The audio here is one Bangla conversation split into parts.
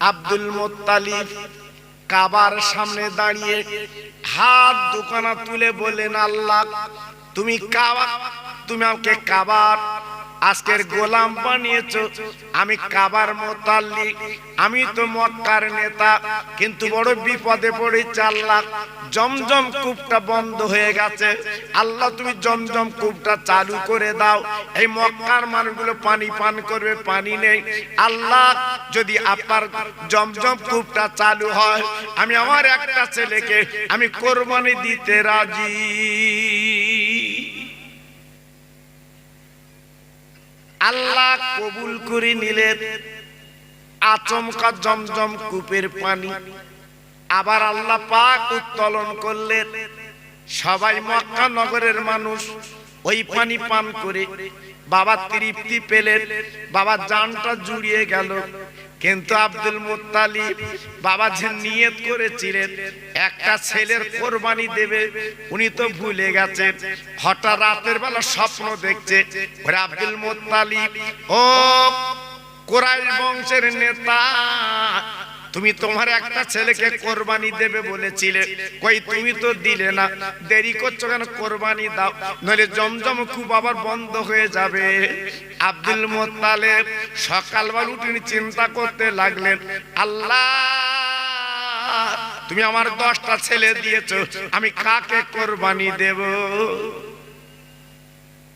আব্দুল মুত্তালিব কাবার সামনে দাঁড়িয়ে হাত দুখানা তুলে বলেন, আল্লাহ তুমি আমাকে কাবার আজকের গোলাম বানিয়েছো। আমি কাবার মুতাল্লিক, আমি তো মক্কার নেতা, কিন্তু বড় বিপদে পড়েছি আল্লাহ। জমজম কূপটা বন্ধ হয়ে গেছে, আল্লাহ তুমি জমজম কূপটা চালু করে দাও, এই মক্কার মানুষগুলো পানি পান করবে, পানি নেই। আল্লাহ যদি আপনার জমজম কূপটা চালু হয়, আমি আমার একটা ছেলেকে আমি কোরবানি দিতে রাজি। আল্লাহ কবুল করে নিলেন। আচমকা জমজম কূপের পানি আবার আল্লাহ পাক উত্তোলন করলেন। সবাই মক্কা নগরের মানুষ ওই পানি পান করে বাবা তৃপ্তি পেলেন, বাবা জানটা জুড়িয়ে গেল। কিন্তু আব্দুল মুত্তালিব বাবা যে নিয়ত করেছিলেন একটা ছেলের কোরবানি দেবে, উনি তো ভুলে গেছেন। হঠাৎ রাতের বেলা স্বপ্ন দেখছে, ওরে আব্দুল মুত্তালিব, ও কুরাইশ বংশের নেতা, তুমি তোমার একটা ছেলেকে কোরবানি দেবে বলেছিলে, কই তুমি তো দিলে না, দেরি করছো কেন? কোরবানি দাও, নইলে জমজম কূপ আবার বন্ধ হয়ে যাবে। আব্দুল মুত্তালিব সকালবেলা উঠে চিন্তা করতে লাগলেন, আল্লাহ তুমি আমার 10টা ছেলে দিয়েছো, আমি কাকে কোরবানি দেব?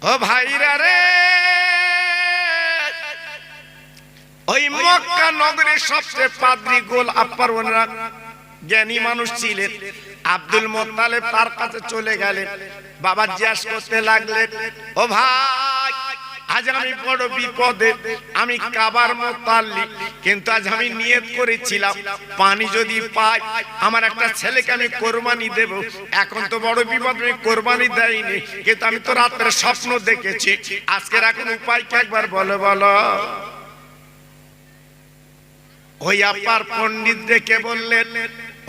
ও ভাইরা রে, ওই মক্কা নগরের সবচেয়ে পাদ্রী গোল আপার ওনারা জ্ঞানী মানুষ ছিলেন। আব্দুল মুত্তালিব তার কাছে চলে গেলেন, বাবা জিজ্ঞাসা করতে লাগলেন, ও ভাই আজ আমি বড় বিপদে, আমি কাবার মুতাল্লিক, কিন্তু আজ আমি নিয়ত করেছিলাম পানি যদি পাই আমার একটা ছেলেকে আমি কোরবানি দেব। এখন তো বড় বিপদ, আমি কোরবানি দেইনি, কিন্তু আমি তো রাতের স্বপ্ন দেখেছি, আজকের এখন উপায় কি একবার বলো বলো। ওই আপার পণ্ডিত দেখে বললেন,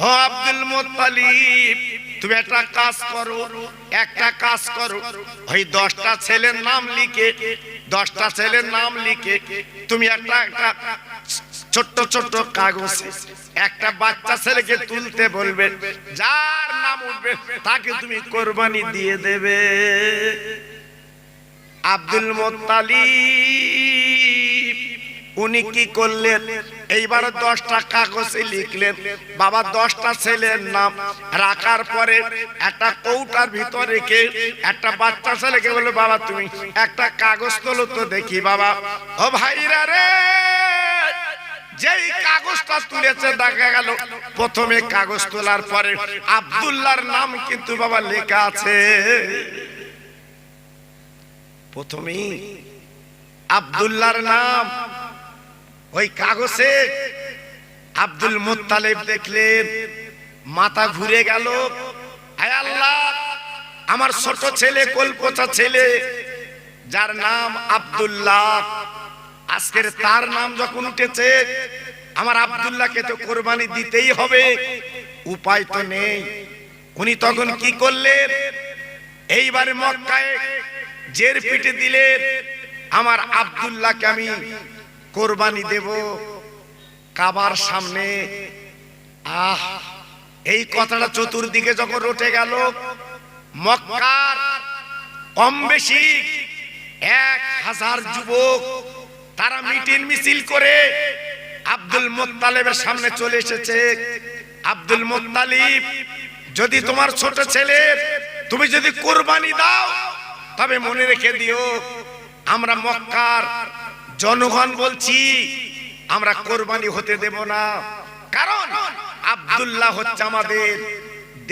ও আব্দুল মুত্তালিব তুমি একটা কাজ করো, ওই 10টা ছেলের নাম লিখে তুমি একটা ছোট্ট ছোট্ট কাগজে একটা বাচ্চা ছেলেকে তুলতে বলবে, যার নাম উঠবে তাকে তুমি কোরবানি দিয়ে দেবে। আব্দুল মুত্তালিব উনি কি করলেন, এইবার 10টা কাগজে লিখলেন, বাবা 10টা ছেলের নাম রাখার পরে একটা কৌটার ভিতর রেখে একটা বাচ্চা ছেলেকে বললো, বাবা তুমি একটা কাগজ তোলো তো দেখি। বাবা, ও ভাইরা রে, যেই কাগজটা তুলেছে দেখা গেল প্রথমে কাগজ তোলার পরে আব্দুল্লাহর নাম কিন্তু বাবা লেখা আছে। প্রথমেই আব্দুল্লাহর নাম ওই কাগজে। আব্দুল মুত্তালিব দেখলেন, মাথা ঘুরে গেল, হায় আল্লাহ, আমার ছোট ছেলে, কলপচা ছেলে যার নাম আব্দুল্লাহ, আজকের তার নাম যখন উঠেছে, আমার আব্দুল্লাহকে তো কোরবানি দিতেই হবে, উপায় তো নেই। উনি তখন কি করলেন, এইবারে মক্কায় জের পিটে দিলেন, আমার আব্দুল্লাহকে আমি কোরবানি দেব কাবার সামনে। এই কথাটা চতুর্দিকে যখন রটে গেল, মক্কার কম বেশি 1000 যুবক তারা মিটিং মিছিল করে আব্দুল মুত্তালিবের সামনে চলে এসেছে। আব্দুল মুত্তালিব, যদি তোমার ছোট ছেলে তুমি যদি কোরবানি দাও, তবে মনে রেখে দিও আমরা মক্কার জনগণ বলছি আমরা কোরবানি হতে দেব না, কারণ আব্দুল্লাহ হচ্ছে আমাদের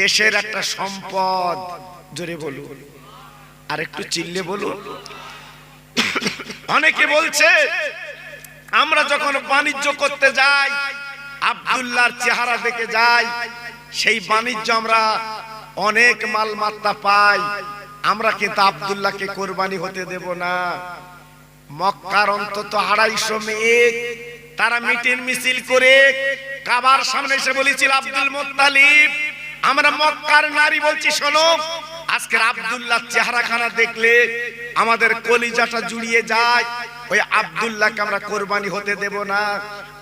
দেশের একটা সম্পদ। জোরে বলুন, আর একটু চিল্লে বলুন। অনেকে বলছে আমরা যখন বাণিজ্য করতে যাই আব্দুল্লাহর চেহারা দেখে যাই, সেই বাণিজ্য আমরা অনেক মালমাত্তা পাই, আমরা কিন্তু আব্দুল্লাহকে কোরবানি হতে দেব না। মক্কার অন্তত 250 মেয়ে তারা মিটিং মিছিল করে কাবার সামনে এসে বলেছিল, আব্দুল মুত্তালিব, আমরা মক্কার নারী বলছি, শোনো, আজকের আব্দুল্লাহ চেহারাখানা দেখলে আমাদের কলিজাটা জুড়িয়ে যায়, ওই আব্দুল্লাহকে আমরা কোরবানি হতে দেব না।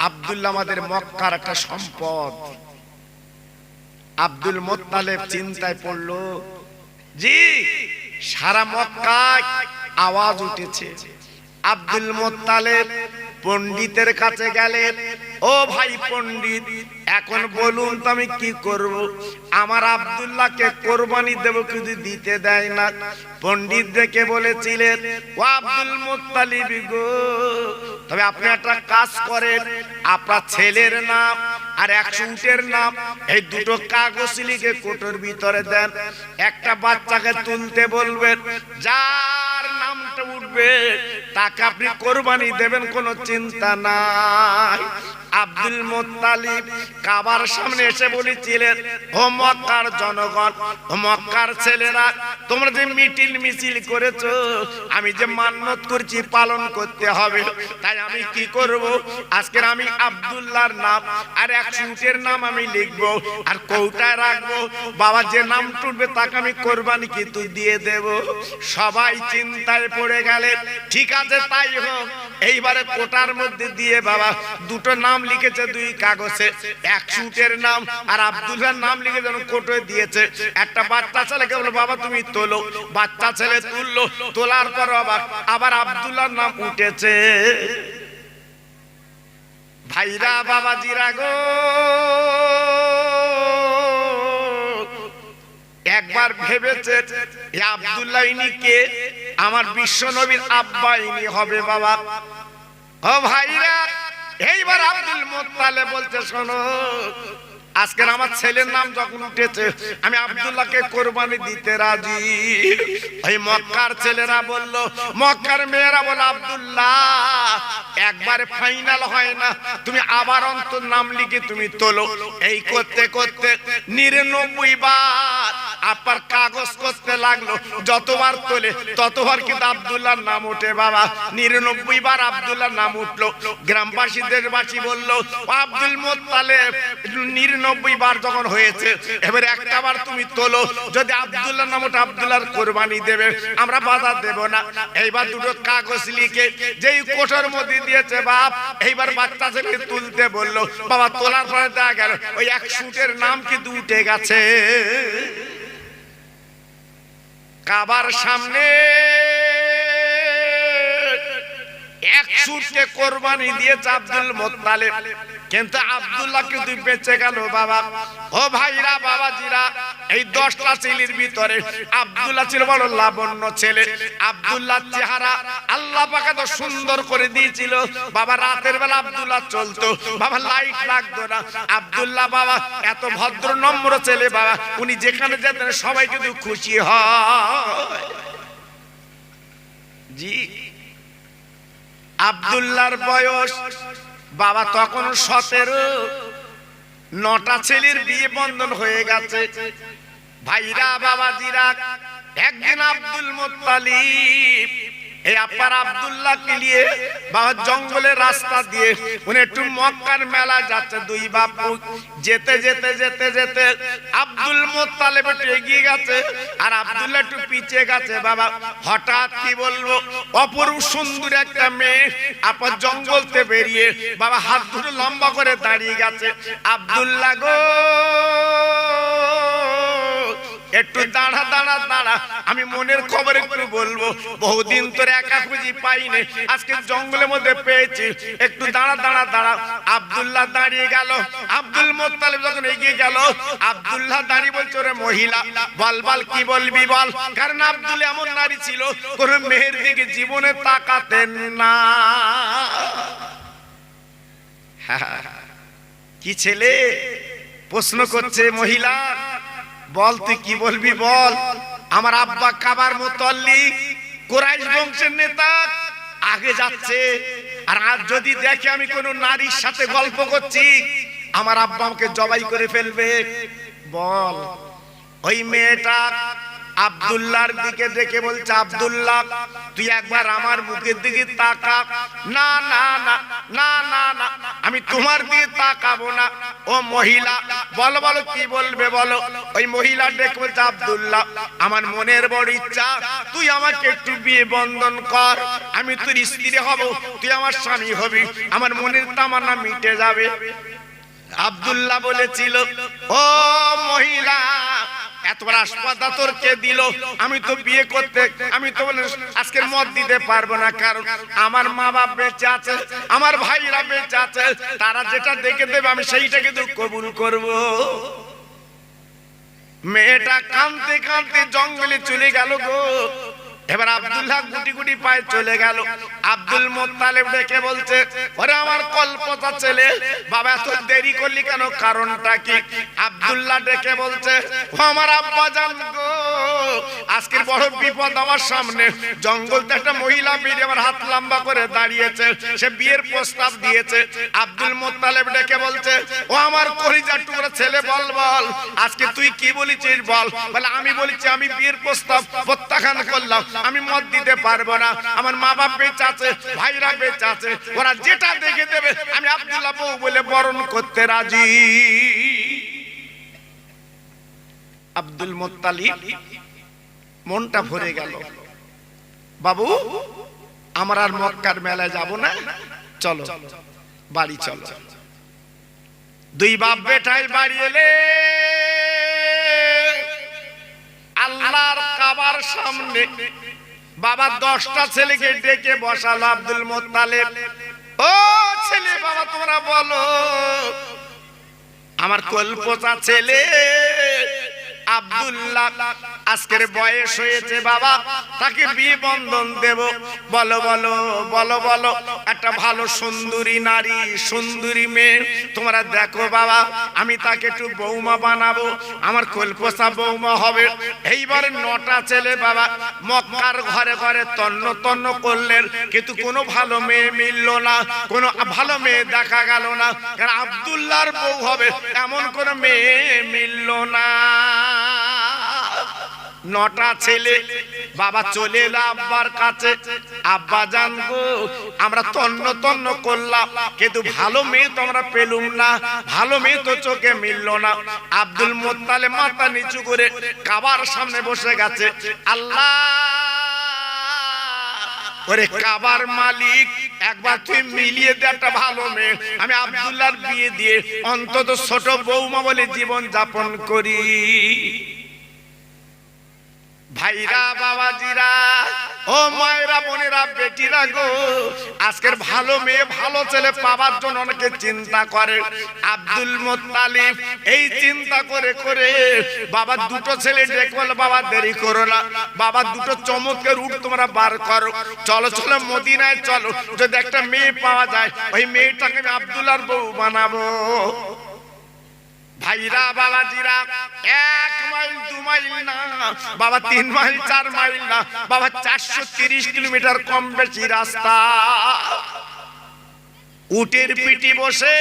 আব্দুল্লাহ আমাদের মক্কার একটা সম্পদ। আব্দুল মুত্তালিব চিন্তায় পড়লো, জি সারা মক্কায় আওয়াজ উঠেছে। আব্দুল মুত্তালিব পণ্ডিতের কাছে গেলেন, ও ভাই পণ্ডিত, এখন বলুন তো আমি কি করব? আমার আব্দুল্লাহকে কোরবানি দেব, কিন্তু দিতে দেয় না। পণ্ডিত দেখে বলেছিলেন, ও আব্দুল মুত্তালিব গো, তবে আপনি একটা কাজ করেন, আপনার ছেলের নাম আর 100 উটের নাম এই দুটো কাগজ লিখে কোটোর ভিতরে দেন। একটা বাচ্চাকে তুলতে বলবেন, যার নামটা উঠবে তাকে আপনি কোরবানি দেবেন, কোনো চিন্তা নাই। আব্দুল মুত্তালিব কাবার সামনে এসে বলেছিলেন, ও মক্কার জনগণ, ও মক্কার ছেলেরা, তোমরা যে মিটিল মিছিল করেছো, আমি যে মান্যত করছি পালন করতে হবে। তাই আমি কি করব, আজকের আমি আব্দুল্লাহর নাম আর 100 উটের নাম আমি লিখবো আর কৌটায় রাখবো। বাবা যে নাম টুটবে তাকে আমি কোরবানি কিন্তু দিয়ে দেব। সবাই চিন্তায় পড়ে গেলেন, ঠিক আছে তাই হোক। এইবারে কোটার মধ্যে দিয়ে বাবা দুটো নাম লিখেছে 2 কাগজে, 100 উটের নাম আর আব্দুল্লাহর নাম লিখে যেন কোটোয় দিয়েছে। একটা বাচ্চা ছেলেকে বলল, বাবা তুমি তোলো। বাচ্চা ছেলে তুললো, তোলার পর আবার আব্দুল্লাহর নাম উঠেছে। ভাইরা বাবাজিরা গো, একবার ভেবেছে আব্দুল্লাহ ইনি কে? আমার বিশ্ব নবীর আব্বা ইনি হবে বাবা। ও ভাইরা, এইবার আব্দুল মুত্তালিব বলছে, শোনো, আজকের আমার ছেলের নাম যখন উঠেছে আমি আব্দুল্লাহকে কোরবানি দিতে রাজি। ওই মক্কার ছেলেরা বলল, মক্কার মেয়েরা বলল, আব্দুল্লাহ একবারে ফাইনাল হয় না, তুমি আবার অন্তর নাম লিখে তুমি তোলো। এই করতে করতে 99 বার আপনার কাগজ করতে লাগলো। যতবার তোলে ততবার কিন্তু আব্দুল্লাহর নাম ওঠে বাবা। 99 বার আব্দুল্লাহর নাম উঠলো। গ্রামবাসী দেশবাসী বলল, আব্দুল মুত্তালিব 99 বার যখন হয়েছে, এবারে একটা বার তুমি তোলো, যদি আব্দুল্লাহর নাম ওঠে আব্দুল্লাহর কোরবানি দেবে, আমরা বাধা দেব না। এইবার দুটো কাগজ লিখে যেই কোঠার মধ্যে দিয়েছে বাপ, এইবার বাচ্চা ছেলে তুলতে বললো। বাবা তোলার পরে দেখা গেল ওই 100 উটের নাম কিন্তু উঠে গেছে। কাবার সামনে 100 উটকে কোরবানি দিয়েছে আব্দুল মুত্তালিব, কিন্তু আব্দুল্লাহ কিন্তু বেঁচে গেল বাবা। ও ভাইরা বাবাজিরা, এই 10টা ছেলের ভিতরে আব্দুল্লাহ ছিল বড় লাবণ্য ছেলে। আব্দুল্লাহর চেহারা আল্লাহ পাক এত সুন্দর করে দিয়েছিল বাবা। রাতের বেলা আব্দুল্লাহ চলতো বাবা, লাইট লাগতো না। আব্দুল্লাহ বাবা এত ভদ্র নম্র ছেলে বাবা, উনি যেখানে যেতেন সবাই কিন্তু খুশি হয়। জি, আব্দুল্লাহর বয়স বাবা তখন 17। 9টা ছেলের বিয়ে বন্ধন হয়ে গেছে। ভাইরা বাবাজিরা, একদিন আব্দুল মুত্তালিব এই আপার আব্দুল্লাহকে নিয়ে বাবা জঙ্গলের রাস্তা দিয়ে উনি একটু মক্কার মেলা যাচ্ছে। 2 বাপু যেতে যেতে যেতে যেতে আব্দুল মুত্তালিব একটু এগিয়ে গেছে আর আব্দুল্লাহ একটু পিছিয়ে গেছে বাবা। হঠাৎ কি বলবো, অপরূপ সুন্দর একটা মেয়ে আপার জঙ্গলতে বেরিয়ে বাবা হাত দুটো লম্বা করে দাঁড়িয়ে গেছে। আব্দুল্লাহ গো, একটু দাঁড়া দাঁড়া দাঁড়া, আমি মনের খবর একটু বলবো। বহুদিন তোর একা খুঁজি পাইনি, আজকে জঙ্গলের মধ্যে পেয়েছি, একটু দাঁড়া দাঁড়া দাঁড়া। আব্দুল্লাহ দাঁড়িয়ে গেল। আব্দুল মুত্তালিব যখন এগিয়ে গেল, আব্দুল্লাহ দাঁড়িয়ে বলছে, ওরে মহিলা, বল বল কি বলবি বল। কারণ আব্দুল্লাহ এমন নারী ছিল কোন মেয়ের দিকে জীবনে তাকাতেন না। কি ছেলে প্রশ্ন করছে মহিলা, বল তুই কি বলবি বল। আমার আব্বা কাবার মুত্তালিব কুরাইশ বংশের নেতা, আগে যাচ্ছে, আর আজ যদি দেখে আমি কোন নারীর সাথে গল্প করছি আমার আব্বা আমাকে জবাই করে ফেলবে। বল। ওই মেয়েটা আব্দুল্লাহর দিকে দেখে বলছে, আব্দুল্লাহ তুই একবার আমার মুখের দিকে তাকা। না না না না না না, আমি তোমার দিকে তাকাবো না। ও মহিলা, বলো বলো কি বলবে বলো। ওই মহিলা ডেকে বলছে, আব্দুল্লাহ আমার মনের বড় ইচ্ছা তুই আমাকে একটু বিয়ে বন্ধন কর, আমি তোর স্ত্রী হব, তুই আমার স্বামী হবি, আমার মনের তামান্না মিটে যাবে। আব্দুল্লাহ বলেছিল, ও মহিলা এত বড় আসপাতা তোর কে দিল? আমি তো বিয়ে করতে, আমি তো বলে আজকের মত দিতে পারবো না, কারণ আমার মা বাপ বেঁচে আছে, আমার ভাইরা বেঁচে আছে, তারা যেটা দেখে দেবে আমি সেইটাকে তো কবুল করব। মেয়েটা কাঁদতে কাঁদতে জঙ্গলে চলে গেল গো। এবার আব্দুল্লাহ গুটি গুটি পায়ে চলে গেল। আব্দুল মুত্তালিব ডেকে বলছে, ওরে আমার কল্পতা ছেলে, বাবা এত দেরি করলি কেন, কারণটা কি? আব্দুল্লাহ ডেকে বলছে, ও আমার আব্বা জান গো, আজকের বড় বিপদ আমার সামনে। জঙ্গলতে একটা মহিলা বেরিয়ে আমার হাত লম্বা করে দাঁড়িয়েছে, সে বিয়ের প্রস্তাব দিয়েছে। আব্দুল মুত্তালিব ডেকে বলছে, ও আমার কলিজার টুকরা ছেলে, বল বল আজকে তুই কি বলেছিস বল। বলে আমি বলেছি আমি বিয়ের প্রস্তাব প্রত্যাখ্যান করলাম, আমি মত দিতে পারবো না, আমার মা বাপ বেঁচে আছে, ভাইরা বেঁচে আছে, ওরা যেটা দেখে দেবে আমি আব্দুল্লাহ বউ বলে বরণ করতে রাজি। আব্দুল মুত্তালিব মনটা ভরে গেল, বাবু আমরা আর মক্কার মেলায় যাব না, চলো বাড়ি চলো। দুই বাপ বেটাই বাড়ি এলে আল্লাহর কাবার সামনে বাবা 10টা ছেলেকে ডেকে বসালো। আব্দুল মুত্তালিব, ও ছেলে বাবা তোমরা বলো, আমার কল্পতা ছেলে আব্দুল্লাহ আজকের বয়স হয়েছে বাবা, তাকে বিয়ে বন্ধন দেব, বলো বলো বলো বলো একটা ভালো সুন্দরী নারী, সুন্দরী মেয়ে তোমরা দেখো বাবা, আমি তাকে একটু বৌমা বানাবো, আমার কল্পতা বৌমা হবে। এইবার 9টা ছেলে বাবা মক্কার ঘরে ঘরে তন্ন তন্ন করলেন, কিন্তু কোনো ভালো মেয়ে মিলল না, কোনো ভালো মেয়ে দেখা গেল না, কারণ আব্দুল্লাহর বউ হবে এমন কোনো মেয়ে মিলল না। 9টা ছেলে বাবা চলে এলো আব্বার কাছে, আব্বা জান গো আমরা তন্ন তন্ন করলাম, কিন্তু ভালো মেয়ে তো আমরা পেলুম না, ভালো মেয়ে তো চোখে মিলল না। আব্দুল মুত্তালিব মাথা নিচু করে কাবার সামনে বসে গেছে, আল্লাহ ওরে কাবার মালিক একবার তুই মিলিয়ে দে একটা ভালো মেয়ে, আমি আব্দুল্লাহর বিয়ে দিয়ে অন্তত ছোট বৌমা বলে জীবন যাপন করি। ভাইরা বাবাজিরা ও মায়েরা বোনেরা বেটিরা গো, আজকের ভালো মেয়ে ভালো ছেলে পাওয়ার জন্য অনেকে চিন্তা করে। আব্দুল মুত্তালিব এই চিন্তা করে করে বাবা 2টো ছেলে ডেকে বলে, বাবা দেরি করো না, বাবা 2টো চমৎকার রুট তোমরা বার করো, চলো চলো মদিনায় চলো, যদি একটা মেয়ে পাওয়া যায় ওই মেয়েটাকে আমি আব্দুল্লাহর বউ বানাবো। ভাইরা বাবাজিরা 1 মাইল 2 মাইল না বাবা, 3 মাইল 4 মাইল না বাবা, 430 কিলোমিটার কম বেশি রাস্তা, উটের পিঠে বসে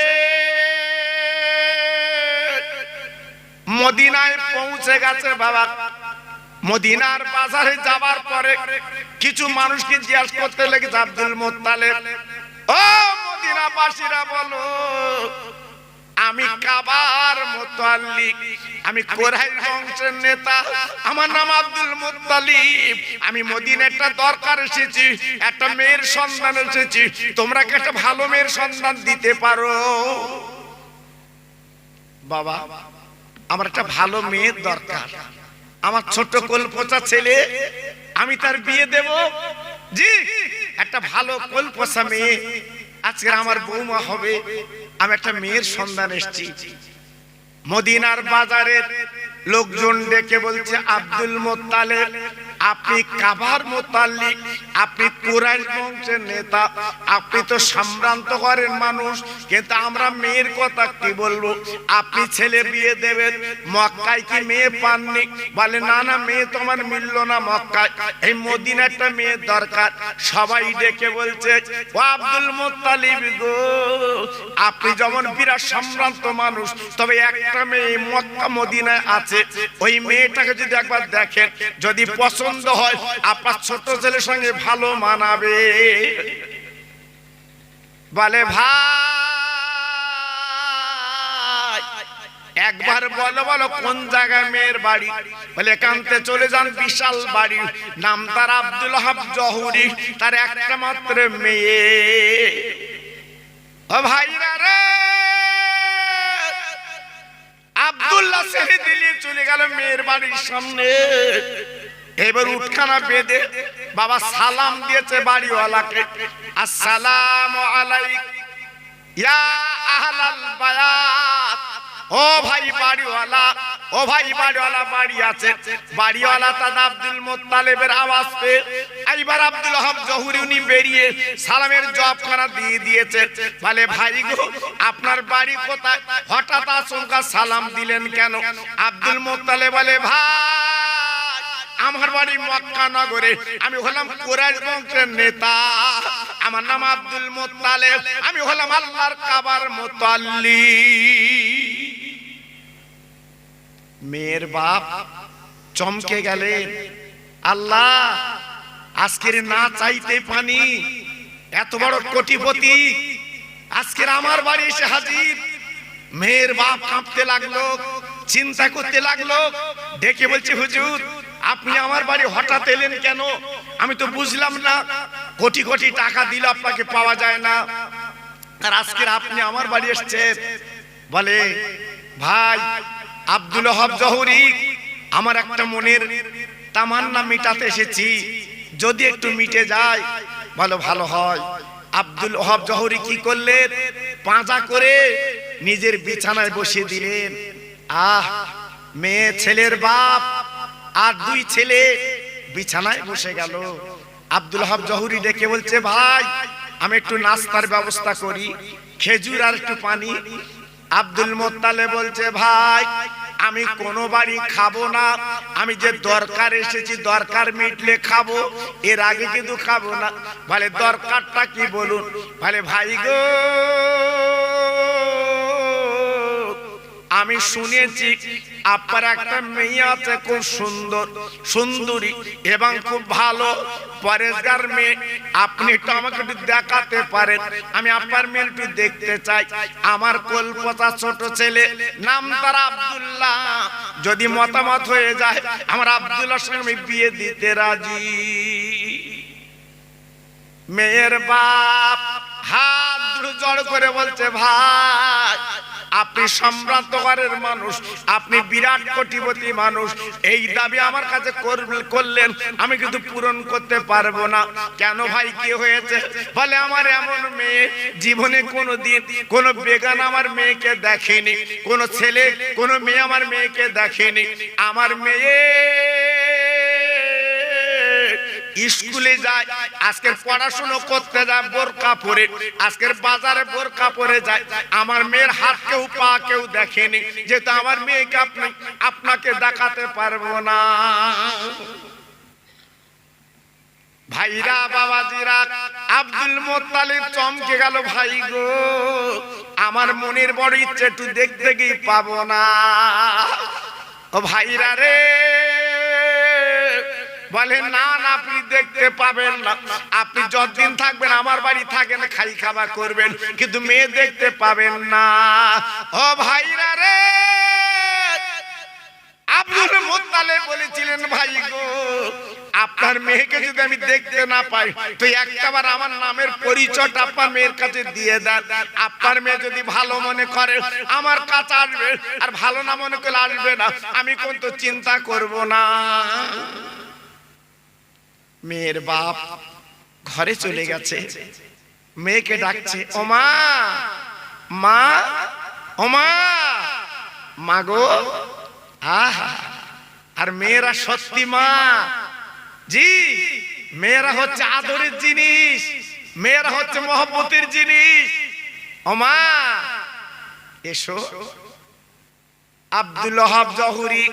মদিনায় পৌঁছে গেছে বাবা। মদিনার বাজারে যাবার পরে কিছু মানুষকে জিজ্ঞাসা করতে লেগেছে, আব্দুল মুত্তালিব ও মদিনাবাসীরা বলো, আমি কাবার মুতাল্লিক, আমি কুরাইশ বংশের নেতা, আমার নাম আব্দুল মুত্তালিব, আমি মদিনায় একটা দরকার এসেছি, একটা মেয়ের সন্ধান এসেছি, তোমরা কি একটা ভালো মেয়ের সন্ধান দিতে পারো? বাবা আমার একটা ভালো মেয়ের দরকার, আমার ছোট কল্পতা ছেলে, আমি তার বিয়ে দেব। জি একটা ভালো কল্পতা মেয়ে আজকে আমার বৌমা হবে, আমি একটা মেয়ের সন্ধান এসেছি। মদিনার বাজারের লোকজন ডেকে বলছে, আব্দুল মুত্তালিব আপনি কাবার মুতাল্লিক, আপনি কুরাইশ বংশের নেতা, আপনি তো সম্ভ্রান্ত ঘরের মানুষ, কিন্তু আমরা মেয়ের কথা কি বলবো, আপনি ছেলে বিয়ে দেবেন, মক্কায় কি মেয়ে পাননি? বলে না না মেয়ে তো আমার মিলল না মক্কায়, এই মদিনা একটা মেয়ের দরকার। সবাই ডেকে বলছে, ও আব্দুল মুত্তালিব গো, আপনি যেমন বিরাট সম্ভ্রান্ত মানুষ, তবে একটা মেয়ে মক্কা মদিনায় আছে, ওই মেয়েটাকে যদি একবার দেখেন, যদি পছন্দ হয় আপনার ছোট ছেলের সঙ্গে ভালো মানাবে। বলে ভাই একবার বলো বলো কোন জায়গায় মেয়ের বাড়ি? বলে একান্তে চলে যান, বিশাল বাড়ি, নাম তার আব্দুল ওহাব জহুরি, তার একটা মাত্র মেয়ে। ও ভাইরা রে, আব্দুল্লাহ ছেড়ে দিলে চলে গেল মেয়ের বাড়ির সামনে। এবার উঠখানা বেঁধে বাবা সালাম দিয়েছে বাড়িওয়ালাকে, আসসালামু আলাইকুম ইয়া আহলাল বায়াত। ও ভাই বাড়িওয়ালা, ও ভাই বাড়িওয়ালা বাড়ি আছে? বাড়িওয়ালা তার আব্দুল মুত্তালিবের আওয়াজ পেয়ে এইবার আব্দুল ওহাব জহুরি উনি বেরিয়ে সালামের জবাবখানা দিয়ে দিয়েছে। বলে ভাই গো, আপনার বাড়ি কোথায়? হঠাৎ আচমকা সালাম দিলেন কেন? আব্দুল মুত্তালিব বলে ভাই, আমার বাড়ি মক্কা নগরে, আমি হলাম কুরাইশ বংশের নেতা, আমার নাম আব্দুল মুত্তালিব, আমি হলাম আল্লাহর কাবার মুতাল্লি। মেয়ের বাপ চমকে গেলেন, আল্লাহ আজকের না চাইতে পানি, এত বড় কোটিপতি আজকের আমার বাড়ি এসে হাজির। মেয়ের বাপ কাঁপতে লাগলো, চিন্তা করতে লাগলো, ডেকে বলছে হুজুর আপনি আমার বাড়ি হঠাৎ এলেন কেন? আমি তো বুঝলাম না, কোটি কোটি টাকা দিলে আপনাকে পাওয়া যায় না, আর আজকের আপনি আমার বাড়ি এসেছেন। বলে ভাই আব্দুল ওহাব জহুরি, আমার একটা মনের তামান্না মিটাতে এসেছি, যদি একটু মিটে যায় ভালো ভালো হয়। আব্দুল ওহাব জহুরি কি করলেন? পাঁজা করে নিজের বিছানায় বসিয়ে দিলেন। আহ, মেয়ে ছেলের বাপ আর দুই ছেলে বিছানায় বসে গেল। আব্দুল ওহাব জহুরি ডেকে বলছে ভাই আমি একটু নাস্তার ব্যবস্থা করি, খেজুর আর একটু পানি। আব্দুল মুত্তালিব বলছে ভাই আমি কোনো বাড়ি খাবো না, আমি যে দরকার এসেছি দরকার মিটলে খাবো, এর আগে কিন্তু খাবো না। বলে দরকারটা কি বলুন? বলে ভাই গো, আমি শুনেছি আপনার একটা মেয়ে আছে খুব সুন্দর সুন্দরী এবং খুব ভালো পরেশগার মেয়ে, আপনি একটু আমাকে একটু দেখাতে পারেন? আমি আপনার মেয়ে একটু দেখতে চাই। আমার কলপতা ছোট ছেলে, নাম তার আব্দুল্লাহ, যদি মতামত হয়ে যায় আমার আব্দুল্লাহর সঙ্গে আমি বিয়ে দিতে রাজি। মেয়ের বাপ হাত জড় করে বলছে ভাই আপনি সম্ভ্রান্ত ঘরের মানুষ, আপনি বিরাট কোটিপতি মানুষ, এই দাবি আমার কাছে করলেন, আমি কিন্তু পূরণ করতে পারবো না। কেন ভাই কি হয়েছে? বলে আমার এমন মেয়ে জীবনে কোনোদিন কোনো বেগান আমার মেয়েকে দেখেনি, কোন ছেলে কোন মেয়ে আমার মেয়েকে দেখেনি। আমার মেয়ে স্কুলে যায়, আজকের পড়াশোনা করতে যায় বোরকা পরে, আজকের বাজারে বোরকা পরে যায়। আমার মেয়ের হাত কেউ পা কেউ দেখেনি, যেহেতু আমার মেয়েকে আপনাকে দেখাতে পারবো না। ভাইরা বাবাজিরা, আব্দুল মুত্তালিব চমকে গেল, ভাই গো আমার মনের বড় ইচ্ছে একটু দেখতে গিয়ে পাবো না। ও ভাইরা রে, বলে না না আপনি দেখতে পাবেন না, আপনি যতদিন থাকবেন আমার বাড়ি থাকেন, খাই খাবার করবেন, কিন্তু মেয়ে দেখতে পাবেন না। ও ভাইরা রে, আব্দুল মুত্তালিব বলেছিলেন ভাই গো আপনার মেয়েকে যদি আমি দেখতে না পাই তো একটাবার আমার নামের পরিচয়টা আপনার মেয়ের কাছে দিয়ে দেন। আপনার মেয়ে যদি ভালো মনে করে আমার কাছে আসবে, আর ভালো না মনে করে আসবে না, আমি কিন্তু চিন্তা করব না। মেয়ের বাপ ঘরে চলে গেছে, মেয়েকে ডাকছে, ও মা, মা, ও মা, মা গো। আহা, আর মেয়েরা সত্যি মা, জি মেয়েরা হচ্ছে আদরের জিনিস, মেয়েরা হচ্ছে মহব্বতের জিনিস। ও মা এসো। আব্দুল ওহাব জহুরি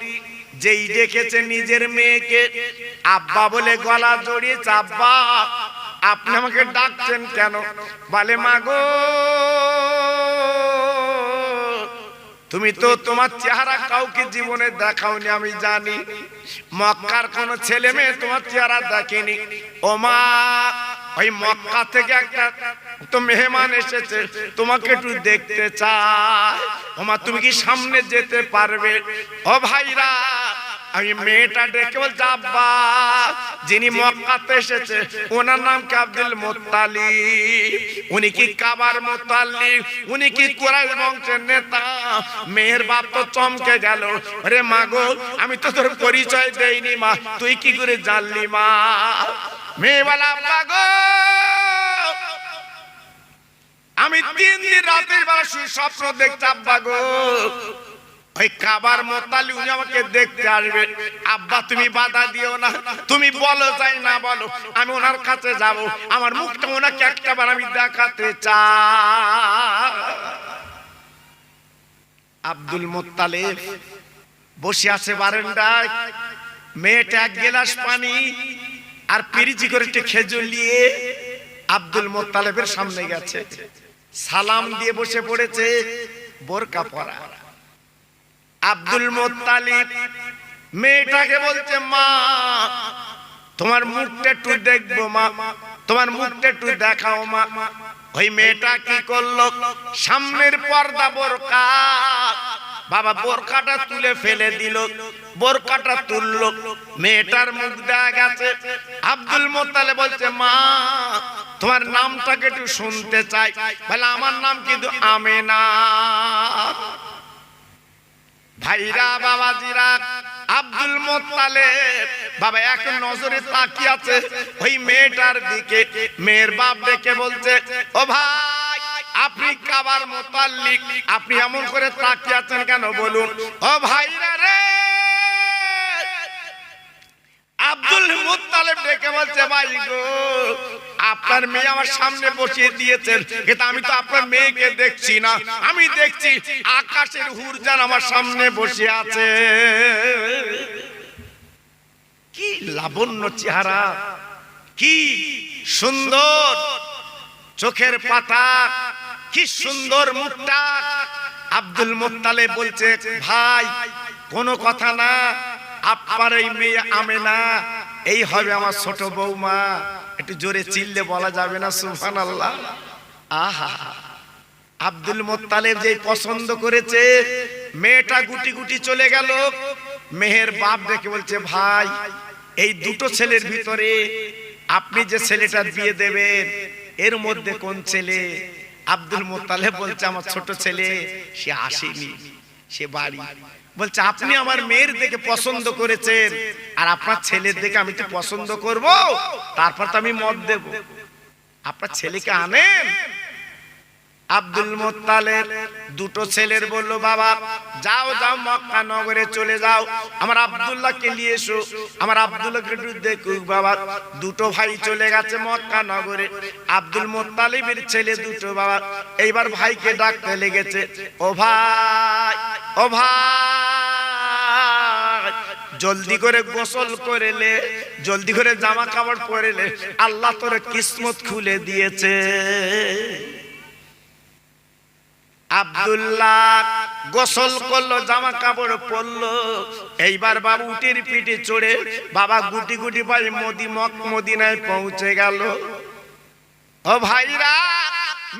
যেই ডেকেছে নিজের মেয়েকে আব্বা বলে গলা জড়িয়েছে, আব্বা আপনি আমাকে ডাকছেন কেন? বলে মা গো তুমি তো তোমার চেহারা কাউকে জীবনে দেখাওনি, আমি জানি, মক্কার কোন ছেলে মেয়ে তোমার চেহারা দেখেনি। ও মা ওই মক্কা থেকে একটা তো মেহমান এসেছে, তোমাকে একটু দেখতে চায়। ওমা তুমি কি সামনে যেতে পারবে? ও ভাইরা, আমি মেয়েটা ডেকে বলছি, আব্বা যিনি মক্কাতে এসেছে ওনার নাম কি আব্দুল মুত্তালিব, উনি কি কাবার মুত্তালিব, উনি কি কুরাইশ বংশের নেতা? মেয়ের বাপ তো চমকে গেল, আরে মা গো আমি তো তোর পরিচয় দেইনি মা, তুই কি করে জানলি মা? মেয়ে বলে, আব্বা গো আমি 3 দিন রাতের বেলা শুয়ে স্বপ্ন দেখছি আব্বা গো, ওই কাবার মুত্তালিব উনি আমাকে দেখতে আসবে। আব্বা তুমি বাধা দিও না, তুমি বলো যাই না বলো, আমি ওনার কাছে যাব, আমার মুখটা ওনাকে একটাবার আমি দেখাতে চাই। আব্দুল মুত্তালিব বসে আছে বারান্দায়, মেয়েটা 1 গ্লাস পানি আর পিরিচি করে একটু খেজুর নিয়ে আব্দুল মুত্তালিবের সামনে গেছে, সালাম দিয়ে বসে পড়েছে, বোরকা পরা। আব্দুল মুত্তালিব মেয়েটাকে বলছে, মা তোমার মুখটা একটু দেখবো মা, তোমার মুখটা একটু দেখাও মা। ওই মেয়েটা কি করলো, সামনের পর্দা বোরকা, বাবা বোরকাটা তুলে ফেলে দিল, বোরকাটা তুললো, মেয়েটার মুখ দেখা গেছে। আব্দুল মুত্তালিব বলছে, মা তোমার নামটাকে একটু শুনতে চাই। বলে, আমার নাম কিন্তু আমেনা। ভাইরা বাবাজিরা, আব্দুল মুত্তালিব বাবা এক নজরে তাকিয়ে আছে ওই মেয়েটার দিকে। মেয়ের বাপ ডেকে বলছে, ও ভাই আপনি কাবার মুত্তালিব, আপনি এমন করে তাকিয়ে আছেন কেন বলুন? ও ভাইরা রে, আব্দুল মুত্তালিব ডেকে বলছে, ভাই গো আপনার মেয়ে আমার সামনে বসিয়ে দিয়েছেন, কিন্তু আমি তো আপনার মেয়েকে দেখছি না, আমি দেখছি আকাশের হুরজান আমার সামনে বসে আছে। কি লাবণ্য চেহারা, কি সুন্দর চোখের পাতা, কি সুন্দর মুখটা। আব্দুল মুত্তালিব বলছে, ভাই কোনো কথা না, আপনার এই মেয়ে আমেনা এই হবে আমার ছোট বৌমা। একটু জোরে চিল্লে বলা যাবে না সুবহানাল্লাহ? আহা, আব্দুল মুত্তালিব যেই পছন্দ করেছে, মেয়েটা গুটি গুটি চলে গেল। মেয়ের বাপ ডেকে বলছে, ভাই এই দুটো ছেলের ভিতরে আপনি যে ছেলেটার বিয়ে দেবেন এর মধ্যে কোন ছেলে? আব্দুল মুত্তালিব বলছে, আমার ছোট ছেলে, সে আসেনি, সে বাড়ি। বলছে, আপনি আমার মেয়ের দেখে পছন্দ করেছেন, আর আপনার ছেলের দেখে আমি তো পছন্দ করব, তারপর তো আমি মত দেব, আপনার ছেলেকে আনেন। আব্দুল মুত্তালিব দুটো ছেলের বলল, বাবা যাও যাও মক্কা নগরে চলে যাও, আমার আব্দুল্লাহকে নিয়ে এসো, আমার আব্দুল্লাহকে একটু দেখুক। বাবা দুটো ভাই চলে গেছে মক্কা নগরে। আব্দুল মুত্তালিবের ছেলে দুটো বাবা এইবার ভাইকে ডাকতে লেগেছে, ও ভাই, ও ভাই জলদি করে গোসল করেলে, জলদি করে জামা কাপড় পরেলে, আল্লাহ তোর কিসমত খুলে দিয়েছে। আব্দুল্লাহ গোসল করলো, জামা কাপড় পরলো, এইবার বাবা উটের পিঠে চড়ে বাবা গুটি গুটি পায়ে মদিনায় পৌঁছে গেল। ও ভাইরা,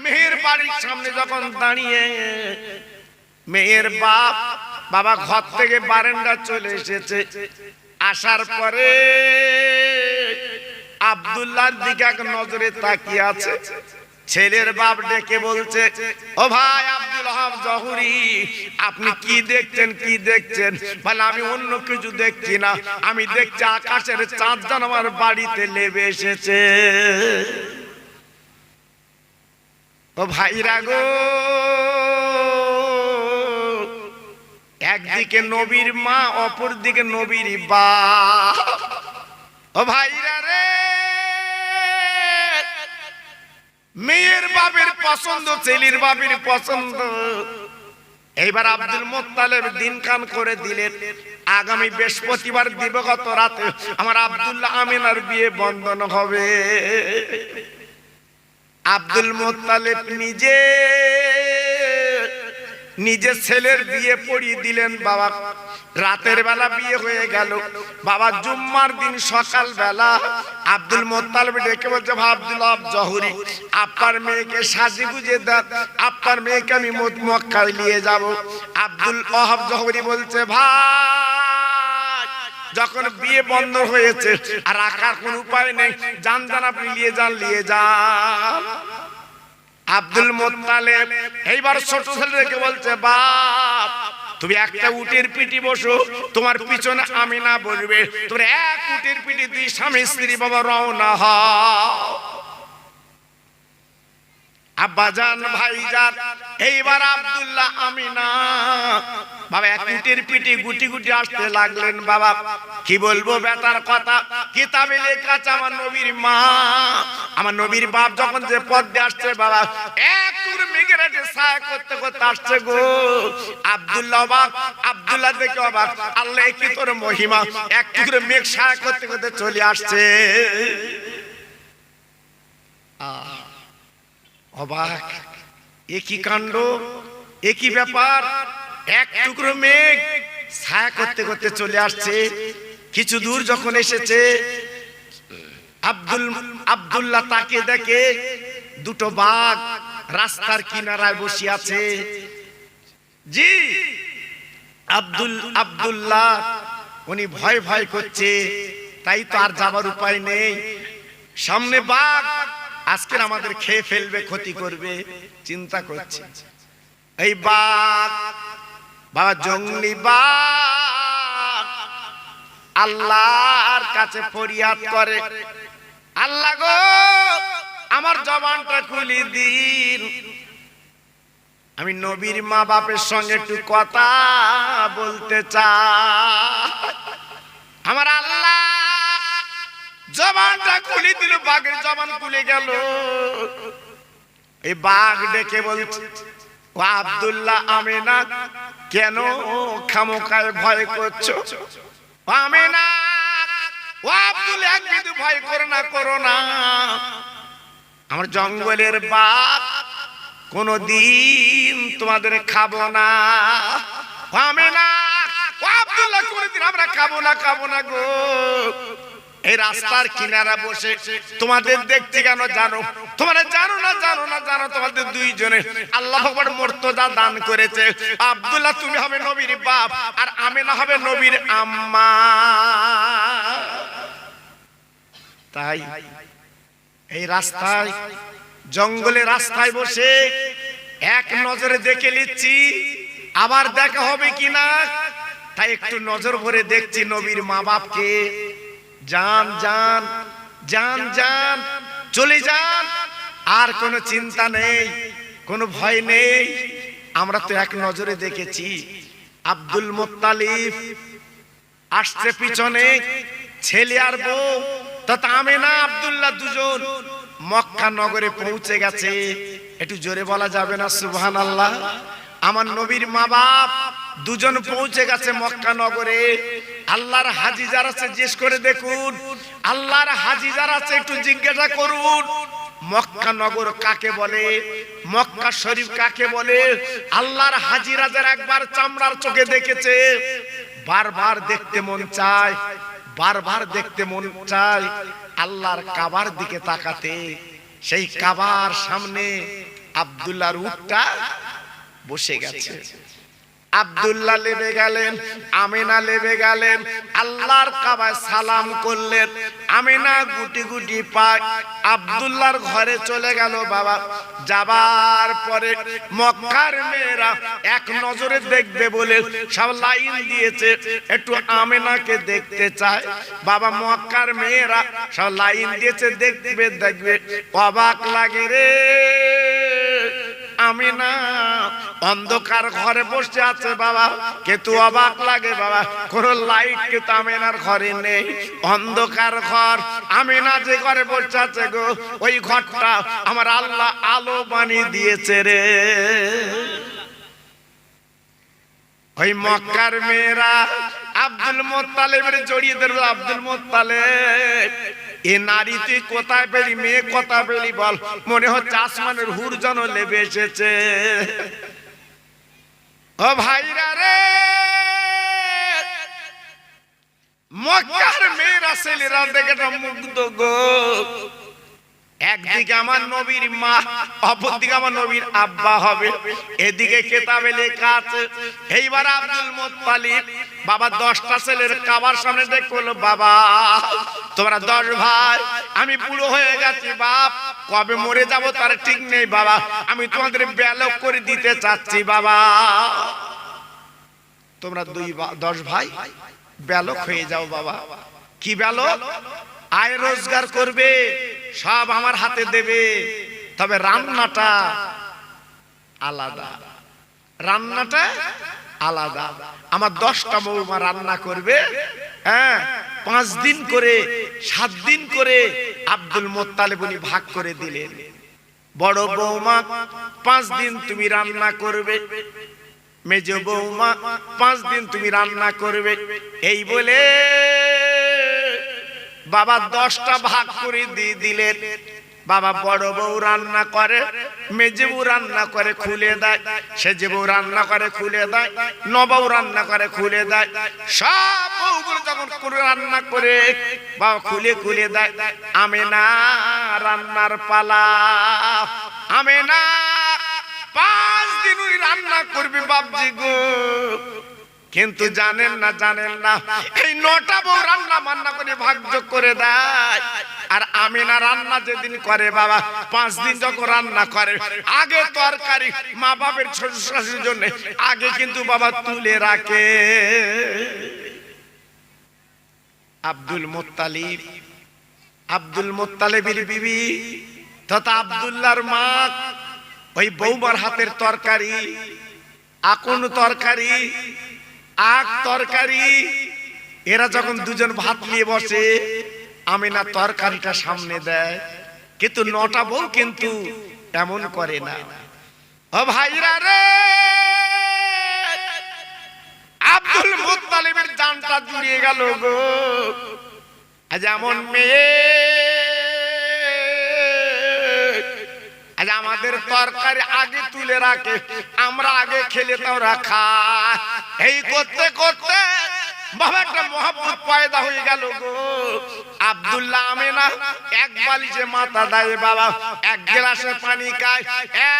মেয়ের বাড়ির সামনে যখন দাঁড়িয়ে, মেয়ের বাপ বাবা ঘর থেকে বারান্দা চলে এসেছে। আসার পরে আব্দুল্লাহর দিকে এক নজরে তাকিয়ে আছে। ছেলের বাপ ডেকে বলছে, ও ভাই আব্দুল ওয়াহাব জহুরি, আপনি কি দেখছেন, কি দেখছেন? বলে, আমি অন্য কিছু দেখছি না, আমি দেখছি আকাশের চাঁদ যেন আমার বাড়িতে নেমে এসেছে। ও ভাইরা গো, একদিকে নবীর মা, অপর দিকে নবীর বাপ। ও ভাইরা রে, মেয়ের বাপের পছন্দ, ছেলের বাপের পছন্দ। এইবার আব্দুল মুত্তালিব দিন কান করে দিলেন, আগামী বৃহস্পতিবার দিবগত রাতে আমার আব্দুল্লাহ আমিনার বিয়ে বন্ধন হবে। আব্দুল মুত্তালিব নিজে নিজের ছেলের বিয়ে পড়িয়ে দিলেন বাবা। রাতের বেলা বিয়ে হয়ে গেল বাবা। জুম্মার দিন সকাল বেলা আব্দুল মোত্তালিব ডেকে বলছে, আব্দুল্লাহ জহুরি, আপনার মেয়েকে সাজি গুজে দেন, আপনার মেয়েকে আমি মক্কায় নিয়ে যাব। আব্দুল ওয়াহাব জহুরি বলছে, ভাই যখন বিয়ে বন্ধ হয়েছে আর রাখার কোন উপায় নেই, যান যান আপনি নিয়ে যান। আব্দুল মোত্তালিব এইবার ছোট ছেলেকে বলছে, বাপ তুমি একটা উটের পিঠে বসো, তোমার পিছনে আমিনা বলবে, তোমরা এক উটের পিঠে দুই স্বামী স্ত্রী বাবা রওনা হও। আব্বাজান ভাইজান এইবার আব্দুল্লাহ আমিনা বাবা এক উটের পিঠে গুটি গুটি আসতে লাগলেন বাবা। কি বলবো বেটার কথা, কিতাবে লেখা আছে আমার নবীর মা আমার নবীর বাপ যখন যে পথ দিয়ে আসছে বাবা, এক টুকরো মেঘের আগে ছায়া করতে করতে আসছে গো। আব্দুল্লাহ অবাক, আব্দুল্লাহ দেখে অবাক, আল্লাহ কি তোর মহিমা, এক টুকরো মেঘ ছায়া করতে করতে চলে আসছে। অবাক, একই কাণ্ড, একই ব্যাপার, এক টুকরো মেঘ ছায়া করতে করতে চলে আসছে। কিছু দূর যখন এসেছে আব্দুল্লাহ তাকে দেখে দুটো বাঘ রাস্তার কিনারায় বসে আছে। জি আব্দুল্লাহ উনি ভয় ভয় করছে, তাই তো আর যাবার উপায় নেই। সামনে বাঘ আজকে আমাদের খেয়ে ফেলবে, ক্ষতি করবে, চিন্তা করছে। এই বাঘ বাবা জঙ্গলি বাঘ আল্লাহর কাছে ফরিয়াদ করে, আল্লাহ গো আমার জবানটা খুলে দিন, আমি নবীর মা বাপের সঙ্গে একটু কথা বলতে চাই। আমার আল্লাহ জবানটা খুলে দিল, বাঘের জবান খুলে গেল। এই বাঘ ডেকে বলছে, ও আব্দুল্লাহ আমিনা, কেন খামোখায় ভয় করছো? আমিনা ও আব্দুল্লাহ একটু ভয় করো না, আমার জঙ্গলের বাঘ কোনদিন তোমাদের খাবো না। আমিনা ও আব্দুল্লাহ কোনদিন আমরা খাবো না গো। এই রাস্তার কিনারা বসে তোমাদের দেখতে কেন জানো? তোমরা জানো না তোমাদের দুইজনে আল্লাহ পাক মর্যাদা দান করেছে। আব্দুল্লাহ তুমি হবে নবীর বাপ আর আমিনা হবে নবীর আম্মা। তাই এই রাস্তায় জঙ্গলে রাস্তায় বসে এক নজরে দেখে নিচ্ছি, আবার দেখা হবে কিনা তাই একটু নজর ভরে দেখছি নবীর মা বাপকে। যান যান যান যান চলে যান, আর কোনো চিন্তা নেই, কোনো ভয় নেই। আমরা তো এক নজরে দেখেছি আব্দুল মোত্তালিব আসছে পিছনে, ছেলে আর বউ তথা আমিনা আব্দুল্লাহ দুজন মক্কা নগরে পৌঁছে গেছে। একটু জোরে বলা যাবে না সুবহানাল্লাহ? আমার নবীর মা বাপ দুজন পৌঁছে গেছে মক্কা নগরে। আল্লাহর হাজী যারা আছে জিজ্ঞেস করে দেখুন, আল্লাহর হাজী যারা আছে একটু জিজ্ঞাসা করুন, মক্কা নগর কাকে বলে, মক্কা শরীফ কাকে বলে? আল্লাহর হাজীরা যারা একবার চামড়ার চোখে দেখেছে, বারবার দেখতে মন চায়, বারবার দেখতে মন চায় আল্লাহর কাবার দিকে তাকাতে। সেই কাবার সামনে আব্দুল্লাহর উটটা বসে গেছে। আব্দুল্লাহ লেবে গেলেন, আমিনা লেবে গেলেন, আল্লাহর কাবায় সালাম করলেন। আমিনা গুটি গুটি পায় আব্দুল্লাহর ঘরে চলে গেল বাবা। যাবার পরে মক্কার মেয়েরা এক নজরে দেখবে বলে সব লাইন দিয়েছে, একটু আমিনাকে দেখতে চায় বাবা। মক্কার মেয়েরা সব লাইন দিয়েছে, দেখবে। অবাক লাগে রে, আমিনা অন্ধকার ঘরে বসে আছে বাবা, কিন্তু অবাক লাগে বাবা, কোন লাইট কিন্তু আমিনার ঘরে নেই, অন্ধকার ঘর। আমিনা যে ঘরে বসে আছে গো, ওই ঘরটা আমার আল্লাহ আলো বানিয়ে দিয়েছে রে। ওই মক্কার মেয়েরা আব্দুল মোত্তালিবের জড়িয়ে ধরবে, আব্দুল মোত্তালিব এ নারী তুই কোথায় পেলি, মেয়ে কোথায় পেলি বল? মনে হচ্ছে আসমানের হুর যেন লেবে এসেছে। ও ভাইরা রে, মক্কার মেয়েরা ছেলেরা দেখে মুগ্ধ গো। একদিকে আমার নবীর মা, অপরদিকে আমার নবীর আব্বা হবে। এদিকে কেতাবে লেখা আছে, এইবার আব্দুল মুত্তালিব বাবা 10টা ছেলের কাবার সামনে ডেকে বলল, বাবা তোমরা 10 ভাই, আমি বুড়ো হয়ে গেছি বাপ, কবে মরে যাব তার ঠিক নেই বাবা, আমি তোমাদের ব্যালক করে দিতে চাচ্ছি বাবা, তোমরা 10 ভাই ব্যালক হয়ে যাও বাবা। কি ব্যালক? আয় রোজগার করবে, সব আমার হাতে দেবে, তবে রান্নাটা আলাদা, রান্নাটা আলাদা। আমার 10টা বৌমা রান্না করবে, হ্যাঁ 5 দিন করে 7 দিন করে আব্দুল মুত্তালিব উনি ভাগ করে দিলেন। বড় বৌমা 5 দিন তুমি রান্না করবে, মেজো বৌমা 5 দিন তুমি রান্না করবে, এই বলে বাবা 10টা ভাগ করে দিয়ে দিলেন। বাবা বড় বউ রান্না করে, মেজে বউ রান্না করে খুলে দেয়, সেজে বউ রান্না করে খুলে দেয়, নবউ রান্না করে খুলে দেয়, সব বউগুলো যখন করে রান্না করে বাবা খুলে খুলে দেয়। আমেনা রান্নার পালা, আমেনা 5 দিন রান্না করবে বাপজি গো। কিন্তু জানেন না, জানেন না, এই 9টা বউ রান্না বান্না করে ভাগযোগ করে দেয়। আর আমিনা রান্না যেদিন করে বাবা 5 দিন যখন রান্না করে, আগে তরকারি মা বাপের ছোট শাশুর জন্য আগে কিন্তু বাবা তুলে রাখে। আব্দুল মুত্তালিব, আব্দুল মুত্তালিবের বিবি তথা আব্দুল্লাহর মা, ওই বৌমার হাতের তরকারি, আকুন তরকারি, আখ তরকারি, এরা যখন দুজন ভাত নিয়ে বসে, আমিনা তরকারিটা সামনে দেয়, কিন্তু 9টা বউ কিন্তু এমন করে না। ও ভাইরা রে, আব্দুল মুত্তালিবের জানটা জুড়িয়ে গেল গো। আজ এমন মেয়ে, আজ আমাদের তরকারি আগে তুলে রাখে, আমরা আগে খেলে তোরা খা। এই করতে করতে বাবা একটা মহব্বত পয়দা হয়ে গেল গো। আব্দুল্লাহ আমিনা এক বালিশে মাথা দেয় বাবা, এক গ্লাসে পানি খায়,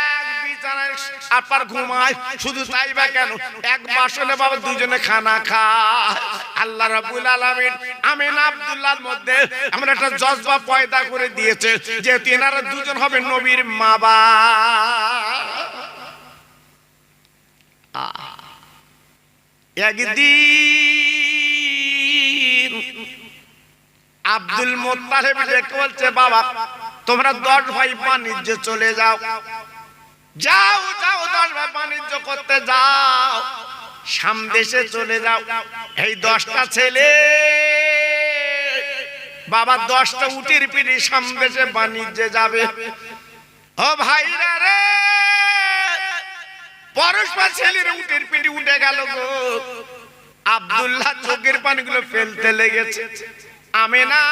এক বিছানায় আপার ঘুমায়, শুধু তাই বা কেন এক বাসনে বাবা দুজনে খানা খায়। আল্লাহ রাব্বুল আলামিন আমিনা আব্দুল্লাহর মধ্যে আমরা একটা জজবা পয়দা করে দিয়েছে, যেহেতু এনারা দুজন হবে নবীর মা বাবা। একদিন আব্দুল মুত্তালিব ডেকে বলছে, বাবা তোমরা 10 ভাই বাণিজ্যে চলে যাও, যাও যাও 10 ভাই বাণিজ্য করতে যাও, সামদেশে চলে যাও। এই 10টা ছেলে বাবা 10টা উটের পিঠে সামদেশে বাণিজ্যে যাবে। ও ভাইরা রে, পরস্পর ছেলের উটের পিঠে উঠে গেল গো। আব্দুল্লাহ চোখের পানিগুলো ফেলতে লেগেছে। আমিনা,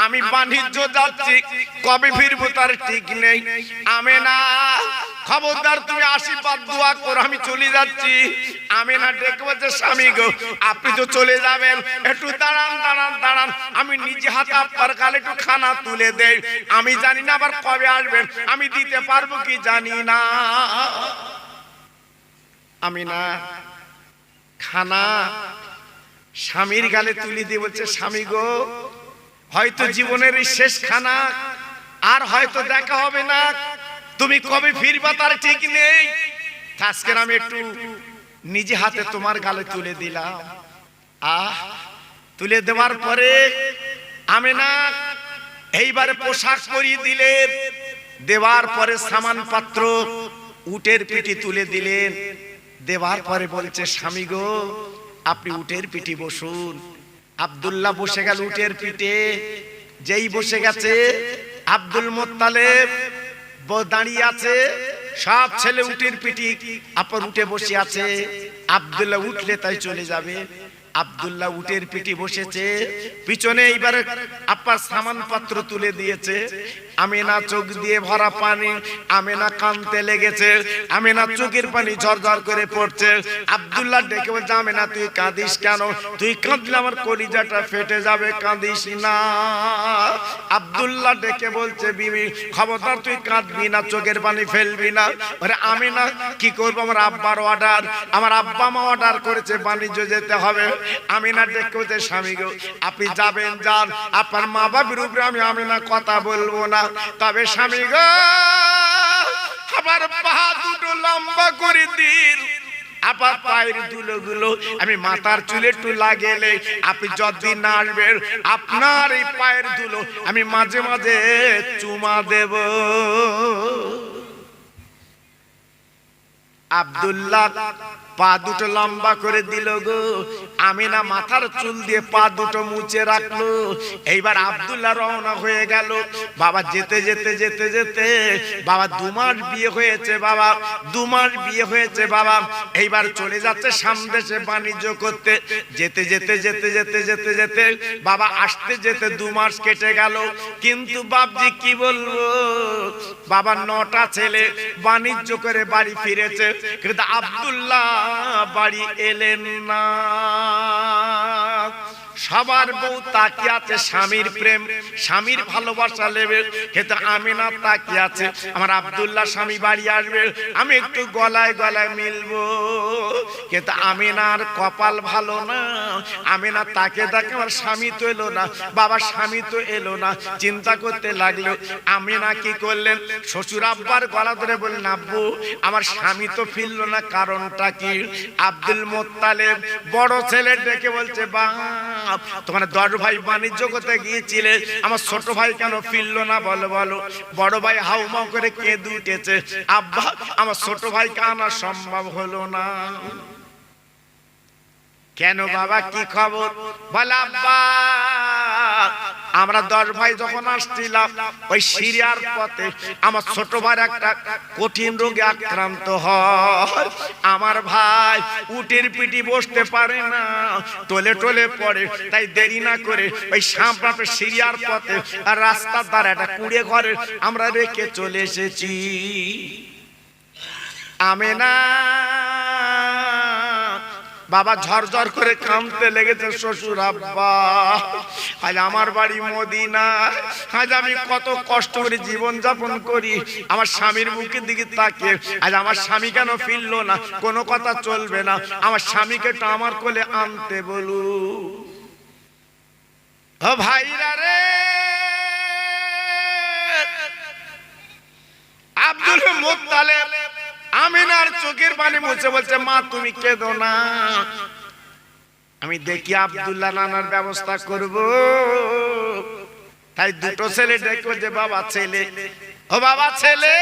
আমি বাণিজ্য যাচ্ছি, কবে ফিরবো তার ঠিক নেই। আমিনা খবরদার তুমি আশীর্বাদ দোয়া করো, আমি চলে যাচ্ছি। আমিনা ডেকে বলছে, স্বামী গো আপনি তো চলে যাবেন, একটু দাঁড়ান দাঁড়ান দাঁড়ান, আমি নিজে হাতে আপনার গালে একটু খানা তুলে দেই, আমি জানি না আবার কবে আসবেন, আমি দিতে পারবো কি জানি না। আমিনা খানা স্বামীর গালে তুলে দিয়ে বলছে, স্বামী গো হয়তো জীবনের এই শেষ খানা, আর হয়তো দেখা হবে না, তুমি কবে ফিরবা তার ঠিক নেই, আজকে আমি একটু নিজে হাতে তোমার গালে তুলে দিলাম। তুলে দেওয়ার পরে আমিনা এইবারে পোশাক পরিয়ে দিলেন, দেওয়ার পরে সামান পাত্র উটের পিঠে তুলে দিলেন, দেওয়ার পরে বলছে, স্বামী গো আপনি উটের পিঠে বসুন। আব্দুল্লাহ বসে গেল উটের পিঠে। যেই বসে গেছে আব্দুল মুত্তালিব দাঁড়িয়ে আছে, সব ছেলে উটের পিঠে আপন উঠে বসে আছে। আব্দুল্লাহ উঠলে তাই চলে যাবে। আব্দুল্লাহ উটের পিঠে বসেছে, পিছনে এইবারে আপার সামান পাত্র তুলে দিয়েছে। আমিনা চোখ দিয়ে ভরা পানি, আমিনা কাঁদতে লেগেছে, আমিনা চোখের পানি ঝরঝর করে পড়ছে। আব্দুল্লাহ ডেকে বলছে, আমিনা তুই কাঁদিস কেন? তুই কাঁদলে আমার কলিজাটা ফেটে যাবে, কাঁদিস না। আব্দুল্লাহ ডেকে বলছে, বিবি খবরদার তুই কাঁদবি না, চোখের পানি ফেলবি না। আরে আমিনা কি করবো, আমার আব্বার অর্ডার, আমার আব্বা মা অর্ডার করেছে বাণিজ্য যেতে হবে। আমিনা ডেকে বলছে, স্বামী গো আপনি যাবেন যান, আপনার মা বাবার উপরে আমি আমিনা কথা বলবো না, তবে স্বামী গো আমার পা দুটো লম্বা করে দিন, আবার পায়ের ধুলোগুলো আমি মাথার চুলে একটু লাগেলে আপনি যতদিন না আসবেন আপনার এই পায়ের ধুলো আমি মাঝে মাঝে চুমা দেব। আব্দুল্লাহ পা দুটো লম্বা করে দিল গো, আমিনা মাথার চুল দিয়ে পা দুটো মুছে রাখলো। এইবার আব্দুল্লাহ রওনা হয়ে গেল। বাবা যেতে যেতে যেতে যেতে বাবা 2 মাস বিয়ে হয়েছে, বাবা 2 মাস বিয়ে হয়েছে বাবা। এইবার চলে যাচ্ছে সামদেশে বাণিজ্য করতে। যেতে যেতে যেতে যেতে যেতে যেতে বাবা আসতে যেতে 2 মাস কেটে গেল। কিন্তু বাপজি কি বলবো, বাবা 9টা ছেলে বাণিজ্য করে বাড়ি ফিরেছে, কিন্তু আব্দুল্লাহ বাড়ি এলেন না। সবার বউ তাকিয়ে আছে স্বামীর প্রেম, স্বামীর ভালোবাসা লেবে, কিন্তু আমিনা তাকিয়ে আছে আমার আব্দুল্লাহ স্বামী বাড়ি আসবে, আমি একটু গলায় গলায় মিলবো। কিন্তু আমিনার কপাল ভালো না, আমিনা তাকে তাকে আমার স্বামী তো এলো না, বাবা স্বামী তো এলো না। চিন্তা করতে লাগলো। আমিনা কি করলেন, শ্বশুর আব্বার গলা ধরে বললেন, আব্বু আমার স্বামী তো ফিরলো না, কারণটা কি? আব্দুল মোত্তালেব বড় ছেলে ডেকে বলছে, বাপ তোমার 10 ভাই বাণিজ্য করতে গিয়েছিলে, আমার ছোট ভাই কেন ফিরলো না বলো বলো। বড় ভাই হাউমাউ করে কেঁদে উঠেছে, আব্বা আমার ছোট ভাই আনা সম্ভব হলো না। কেন বাবা কি খবর? বলে আব্বা আমরা 10 ভাই যখন আসছিলাম ওই সিরিয়ার পথে আমার ছোট ভাই একটা কঠিন রোগে আক্রান্ত হয়, আমার ভাই উটের পিঠে বসতে পারে না, টলে টলে পড়ে, তাই দেরি না করে ওই সামনে সিরিয়ার পথে আর রাস্তার ধারে একটা কুড়ে ঘরে আমরা রেখে চলে এসেছি। আমিনা বাবা ঝরঝর করে কাঁদতে লেগেছে, শ্বশুর আব্বা আজ আমার বাড়ি মদিনা, আজ আমি কত কষ্ট করে জীবন যাপন করি, আমার স্বামীর মুখের দিকে তাকিয়ে আজ আমার স্বামী কেন ফিরলো না, কোনো কথা চলবে না, আমার স্বামীকে তো আমার কোলে আনতে বলু। ও ভাইরা রে, আব্দুল মুত্তালিব আমিনার চোখের পানি মুছে বলছে, মা তুমি কেঁদো না, আমি দেখি আব্দুল্লাহ নানার ব্যবস্থা করব। তাই 2টো ছেলে ডেকে যে, বাবা ছেলে, ও বাবা ছেলে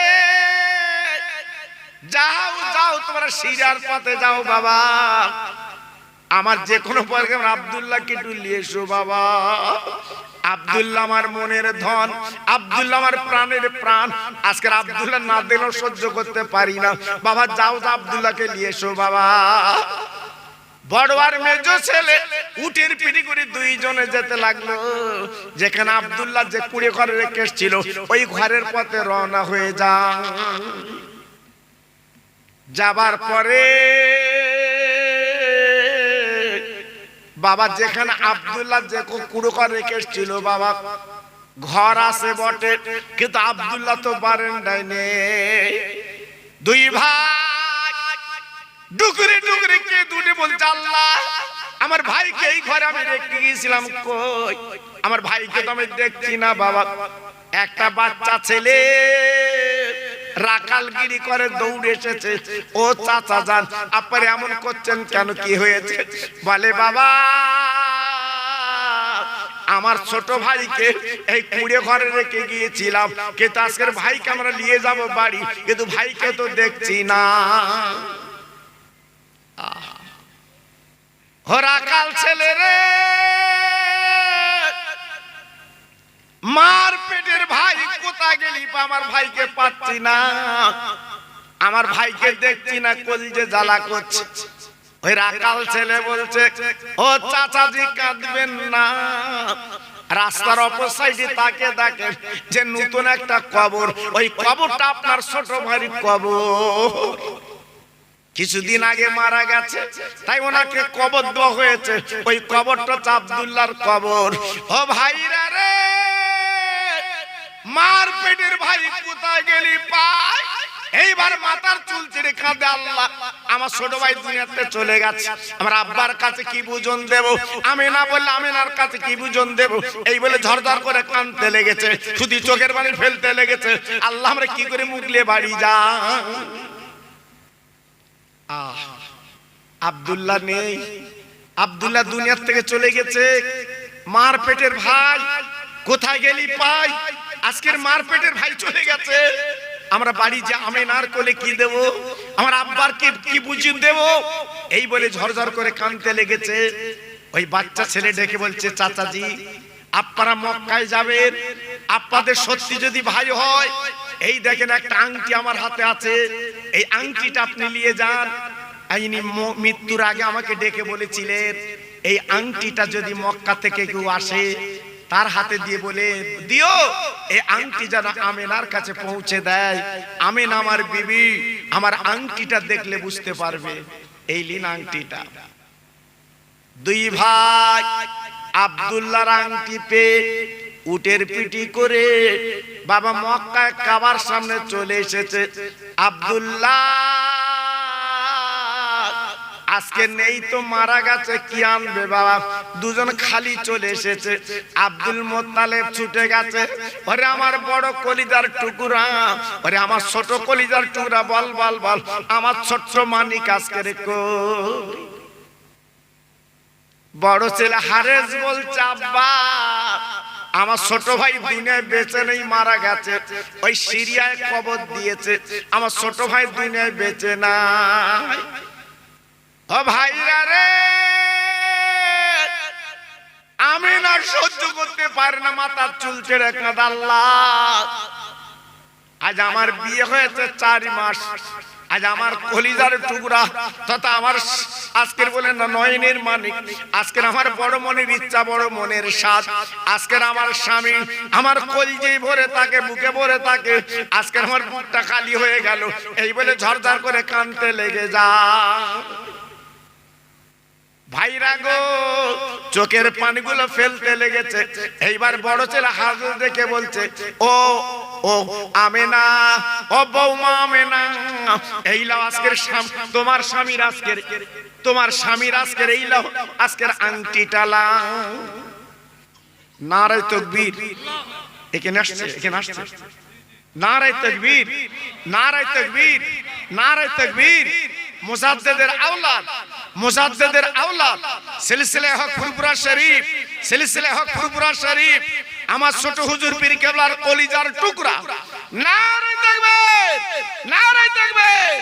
যাও যাও তোমরা সিরিয়ার পথে যাও বাবা, আমার যে কোনো প্রোগ্রাম আব্দুল্লাহকে একটু নিয়ে এসো বাবা। আব্দুল্লাহ আমার মনের ধন, আব্দুল্লাহ আমার প্রাণের প্রাণ, আজকে আব্দুল্লাহ না দিলেও সহ্য করতে পারি না, বাবা যাও যাও আব্দুল্লাহকে নিয়ে এসো বাবা। বড় আর মেজ ছেলে উটের পিঠে করে 2 জনে যেতে লাগলো। যেখানে আব্দুল্লাহ যে কুড়ে ঘরে রেখেছিল ওই ঘরের পথে রওনা হয়ে যাবার পরে বাবা যেখানে আব্দুল্লাহ যে কুড়ে ঘর রেখেছিল বাবা ঘর আছে বটে, কিন্তু আব্দুল্লাহ তো বারান্দায় নেই। 2 ভাই ডুকরে ডুকরে কে দুটে বলছে, আল্লাহ আমার ভাইকে এই ঘরে আমি রেখে গিয়েছিলাম, কই আমার ভাইকে তো আমি দেখছি না বাবা। একটা বাচ্চা ছেলে রাকালগিরি করে দৌড়ে এসেছে, ও চাচা যান আপনারা এমন করছেন কেন, কি হয়েছে? বলে বাবা আমার ছোট ভাইকে এই কুড়ে ঘরে রেখে গিয়েছিলাম, কিন্তু আজকের ভাইকে আমরা নিয়ে যাব বাড়ি, কিন্তু ভাইকে তো দেখছি না। রাকাল ছেলে রে, মার পেটের ভাই কোথায় গেলি, আমার ভাইকে পাচ্ছি না, আমার ভাইকে দেখছি না, কলিজে জ্বালা করছে। ওই রাকাল ছেলে বলছে, ও চাচাজি কাঁদবেন না, রাস্তার অপর সাইডে তাকে দেখে যে নতুন একটা কবর, ওই কবরটা আপনার ছোট ভাইয়ের কবর, কিছুদিন আগে মারা গেছে, তাই ওনাকে কবর দেওয়া হয়েছে। ওই কবরটা হচ্ছে আব্দুল্লাহর কবর। ও ভাইরা রে, মার পেটের ভাই কোথায় গেলি পাই? এইবার মাথার চুল ছেড়ে কাঁদে, আল্লাহ আমার ছোট ভাই দুনিয়াতে চলে গেছে, আমার আব্বার কাছে কি বুঝন দেব? আমিনা বললে আমিনার কাছে কি বুঝন দেব? এই বলে ঝরঝর করে কাঁদতে লেগেছে, শুধু চোখের পানি ফেলতে লেগেছে। আল্লাহ আমরা কি করে মুগলে বাড়ি যা। আব্দুল্লাহ নেই, আব্দুল্লাহ দুনিয়ার থেকে চলে গেছে। মার পেটের ভাই কোথায় গেলি পাই? আজকের মার পেটের ভাই চলে গেছে, আমরা বাড়ি যা আমিনার কোলে কি দেব? আমার আব্বার কি বুঝিয়ে দেব? এই বলে ঝরঝর করে কাঁদতে লেগেছে। ওই বাচ্চা ছেলে ডেকে বলছে, চাচাজি আপনারা মক্কায় যাবেন, আপনাদের সত্যি যদি ভাই হয়, এই দেখেন একটা আংটি আমার হাতে আছে, এই আংটিটা আপনি নিয়ে যান। ইনি মৃত্যুর আগে আমাকে ডেকে বলেছিলেন, এই আংটিটা যদি মক্কা থেকে কেউ আসে তার হাতে দিয়ে বলে দিও, এই আংটি যেন আমিনার কাছে পৌঁছে দেয়। আমিনা আমার বিবি, আমার আংটিটা দেখলে বুঝতে পারবে। এই লিন আংটিটা। দুই ভাই আব্দুল্লাহর আংটি পেয়ে উটের পিটি করে বাবা মক্কায় কাবার সামনে চলে এসেছে। আব্দুল্লাহ আজকে নেই তো, মারা গেছে, কি আনবে বাবা? দুজন খালি চলে এসেছে। আব্দুল মোত্তালেব ছুটে গেছে, ওরে আমার বড় কলিজার টুকরা, ওরে আমার ছোট কলিজার টুকরা, বল বল বল, আমার ছোট্ট মানিক আজকে রেখো। বড় ছেলে হারেস বলছে, আব্বা আমার ছোট ভাই দুনিয়ায় বেঁচে নেই, মারা গেছে, ওই সিরিয়ায় কবর দিয়েছে, আমার ছোট ভাই দুনিয়ায় বেঁচে নাই। ও ভাইরা রে, আমি না সহ্য করতে পারি না, মাথার চুল ছেড়ে কাঁদে। আল্লাহ আজ আমার বিয়ে হয়েছে 4 মাস, আজ আমার কলিজার টুকরা তথা আমার আজকের বলেন না নয়নের মানিক, আজকের আমার বড় মনের ইচ্ছা, বড় মনের স্বাদ, আজকের আমার স্বামী আমার কলিজায় ভরে থাকে, বুকে ভরে থাকে, আজকের আমার বুকটা খালি হয়ে গেল। এই বলে ঝরঝর করে কাঁদতে লেগে যা। ভাইরা গো, চোখের পানিগুলো ফেলতে লেগেছে। এইবার বড় ছেলে হাজর দেখে বলছে, ও ও আমেনা, ও বৌমা আমেনা, এই লাও আজকের তোমার স্বামীর আজকের, তোমার স্বামীর আজকের এই লাও আজকের আংটিটা লাও। নারায়ে তাকবীর, এখানে আসছে, এখানে আসছে। নারায়ে তাকবীর, নারায়ে তাকবীর, নারায়ে তাকবীর। মুজাদ্দিদের আওলাদ, মুজাদ্দিদের আওলাদ, সিলসিলা হক ফুরফুরা শরীফ, সিলসিলা হক ফুরফুরা শরীফ, আমার ছোট হুজুর পীর কেবলার কলিজার টুকরা। নারায়ে তাকবীর, নারায়ে তাকবীর।